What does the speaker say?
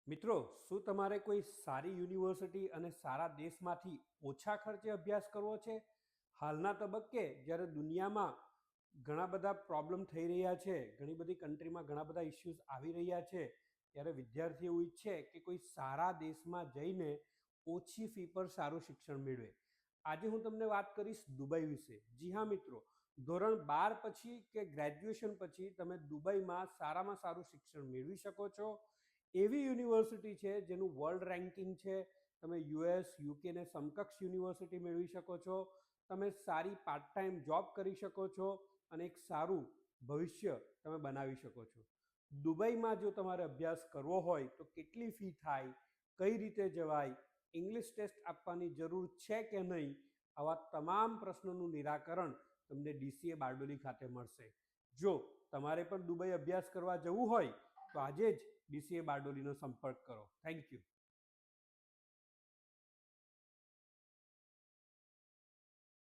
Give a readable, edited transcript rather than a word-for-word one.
મિત્રો, શું તમારે કોઈ સારી યુનિવર્સિટી અને સારા દેશમાંથી ઓછા ખર્ચે અભ્યાસ કરવો છે? હાલના તબક્કે જ્યારે દુનિયામાં ઘણા બધા પ્રોબ્લેમ થઈ રહ્યા છે, ઘણી બધી કન્ટ્રીમાં ઘણા બધા ઇશ્યુઝ આવી રહ્યા છે, ત્યારે વિદ્યાર્થી એવું ઈચ્છે કે કોઈ સારા દેશમાં જઈને ઓછી ફી પર સારું શિક્ષણ મેળવે. આજે હું તમને વાત કરીશ દુબઈ વિશે. જી હા મિત્રો, ધોરણ 12 પછી કે ગ્રેજ્યુએશન પછી તમે દુબઈમાં સારામાં સારું શિક્ષણ મેળવી શકો છો. એવી યુનિવર્સિટી છે જેનું વર્લ્ડ રેન્કિંગ છે. તમે યુએસ યુકેને સમકક્ષ યુનિવર્સિટી મેળવી શકો છો. તમે સારી પાર્ટ ટાઈમ જોબ કરી શકો છો અને એક સારું ભવિષ્ય તમે બનાવી શકો છો. દુબઈમાં જો તમારે અભ્યાસ કરવો હોય તો કેટલી ફી થાય, કઈ રીતે જવાય, ઇંગ્લિશ ટેસ્ટ આપવાની જરૂર છે કે નહીં, આવા તમામ પ્રશ્નોનું નિરાકરણ તમને ડીસીએ બારડોલી ખાતે મળશે. જો તમારે પણ દુબઈ અભ્યાસ કરવા જવું હોય તો આજે જ ડીસીએ બારડોલીનો સંપર્ક કરો. Thank you.